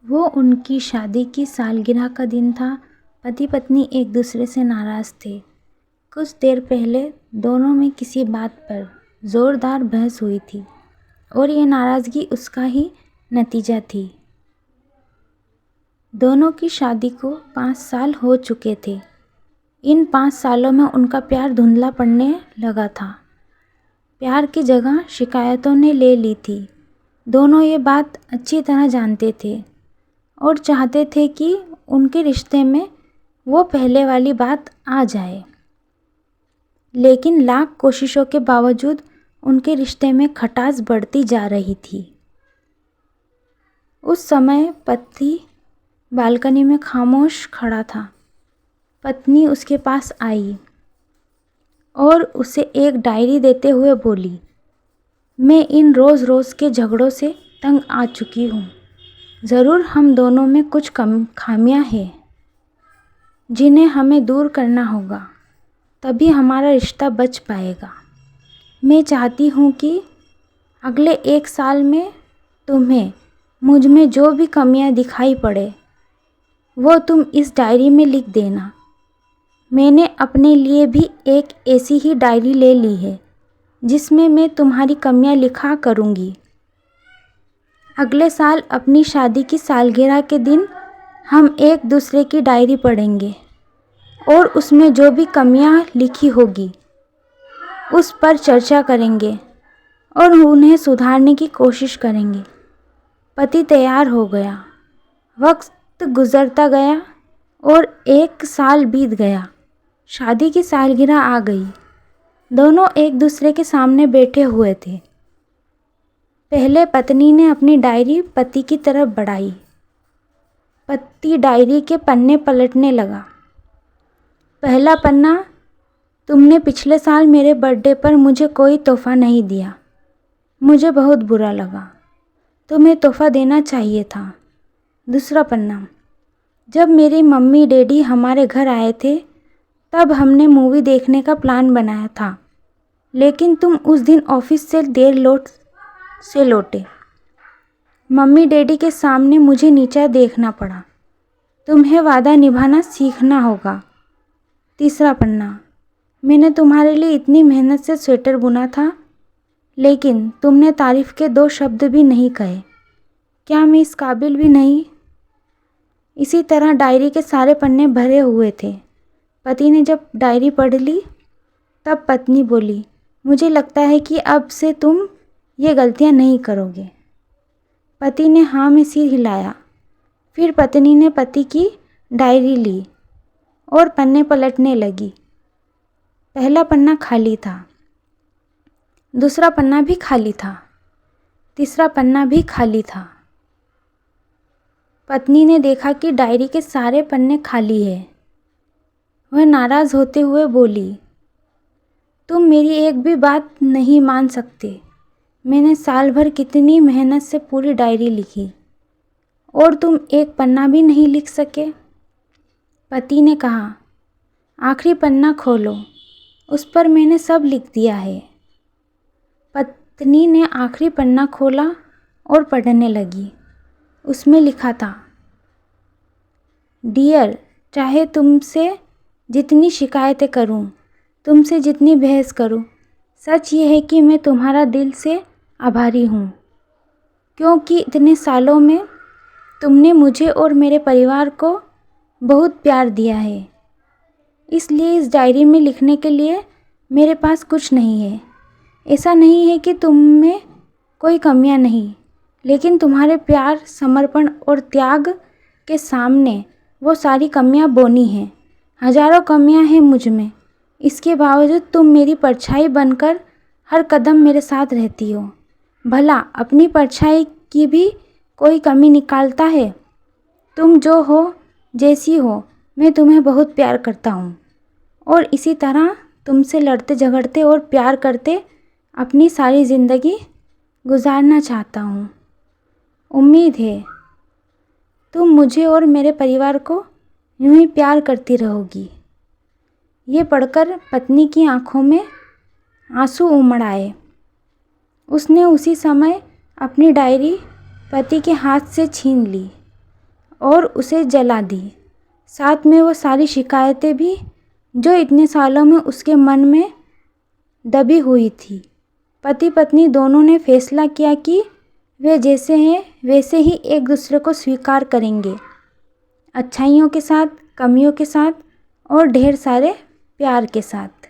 वो उनकी शादी की सालगिरह का दिन था। पति पत्नी एक दूसरे से नाराज़ थे। कुछ देर पहले दोनों में किसी बात पर ज़ोरदार बहस हुई थी और ये नाराज़गी उसका ही नतीजा थी। दोनों की शादी को 5 साल हो चुके थे। इन 5 सालों में उनका प्यार धुंधला पड़ने लगा था। प्यार की जगह शिकायतों ने ले ली थी। दोनों ये बात अच्छी तरह जानते थे और चाहते थे कि उनके रिश्ते में वो पहले वाली बात आ जाए, लेकिन लाख कोशिशों के बावजूद उनके रिश्ते में खटास बढ़ती जा रही थी। उस समय पति बालकनी में खामोश खड़ा था। पत्नी उसके पास आई और उसे एक डायरी देते हुए बोली, मैं इन रोज़ रोज़ के झगड़ों से तंग आ चुकी हूँ। ज़रूर हम दोनों में कुछ खामियां हैं जिन्हें हमें दूर करना होगा, तभी हमारा रिश्ता बच पाएगा। मैं चाहती हूँ कि अगले 1 साल में तुम्हें मुझ में जो भी कमियां दिखाई पड़े वो तुम इस डायरी में लिख देना। मैंने अपने लिए भी एक ऐसी ही डायरी ले ली है जिसमें मैं तुम्हारी कमियां लिखा करूँगी। अगले साल अपनी शादी की सालगिरह के दिन हम एक दूसरे की डायरी पढ़ेंगे और उसमें जो भी कमियां लिखी होगी उस पर चर्चा करेंगे और उन्हें सुधारने की कोशिश करेंगे। पति तैयार हो गया। वक्त गुजरता गया और 1 साल बीत गया। शादी की सालगिरह आ गई। दोनों एक दूसरे के सामने बैठे हुए थे। पहले पत्नी ने अपनी डायरी पति की तरफ बढ़ाई। पति डायरी के पन्ने पलटने लगा। पहला पन्ना, तुमने पिछले साल मेरे बर्थडे पर मुझे कोई तोहफ़ा नहीं दिया। मुझे बहुत बुरा लगा। तुम्हें तोहफ़ा देना चाहिए था। दूसरा पन्ना, जब मेरी मम्मी डैडी हमारे घर आए थे तब हमने मूवी देखने का प्लान बनाया था, लेकिन तुम उस दिन ऑफिस से देर लौटे। मम्मी डैडी के सामने मुझे नीचा देखना पड़ा। तुम्हें वादा निभाना सीखना होगा। तीसरा पन्ना, मैंने तुम्हारे लिए इतनी मेहनत से स्वेटर बुना था, लेकिन तुमने तारीफ़ के 2 शब्द भी नहीं कहे। क्या मैं इस काबिल भी नहीं? इसी तरह डायरी के सारे पन्ने भरे हुए थे। पति ने जब डायरी पढ़ ली तब पत्नी बोली, मुझे लगता है कि अब से तुम ये गलतियां नहीं करोगे। पति ने हाँ में सिर हिलाया। फिर पत्नी ने पति की डायरी ली और पन्ने पलटने लगी। पहला पन्ना खाली था। दूसरा पन्ना भी खाली था। तीसरा पन्ना भी खाली था। पत्नी ने देखा कि डायरी के सारे पन्ने खाली हैं। वह नाराज़ होते हुए बोली, तुम मेरी एक भी बात नहीं मान सकते। मैंने साल भर कितनी मेहनत से पूरी डायरी लिखी और तुम एक पन्ना भी नहीं लिख सके। पति ने कहा, आखिरी पन्ना खोलो, उस पर मैंने सब लिख दिया है। पत्नी ने आखिरी पन्ना खोला और पढ़ने लगी। उसमें लिखा था, डियर, चाहे तुमसे जितनी शिकायतें करूं, तुमसे जितनी बहस करूं, सच ये है कि मैं तुम्हारा दिल से आभारी हूँ, क्योंकि इतने सालों में तुमने मुझे और मेरे परिवार को बहुत प्यार दिया है। इसलिए इस डायरी में लिखने के लिए मेरे पास कुछ नहीं है। ऐसा नहीं है कि तुम में कोई कमियां नहीं, लेकिन तुम्हारे प्यार, समर्पण और त्याग के सामने वो सारी कमियां बोनी हैं। हजारों कमियां हैं मुझ में, इसके बावजूद तुम मेरी परछाई बनकर हर कदम मेरे साथ रहती हो। भला अपनी परछाई की भी कोई कमी निकालता है? तुम जो हो, जैसी हो, मैं तुम्हें बहुत प्यार करता हूँ और इसी तरह तुमसे लड़ते झगड़ते और प्यार करते अपनी सारी ज़िंदगी गुजारना चाहता हूँ। उम्मीद है तुम मुझे और मेरे परिवार को यूं ही प्यार करती रहोगी। ये पढ़कर पत्नी की आंखों में आंसू उमड़ आए। उसने उसी समय अपनी डायरी पति के हाथ से छीन ली और उसे जला दी। साथ में वो सारी शिकायतें भी जो इतने सालों में उसके मन में दबी हुई थी। पति पत्नी दोनों ने फैसला किया कि वे जैसे हैं वैसे ही एक दूसरे को स्वीकार करेंगे, अच्छाइयों के साथ, कमियों के साथ और ढेर सारे प्यार के साथ।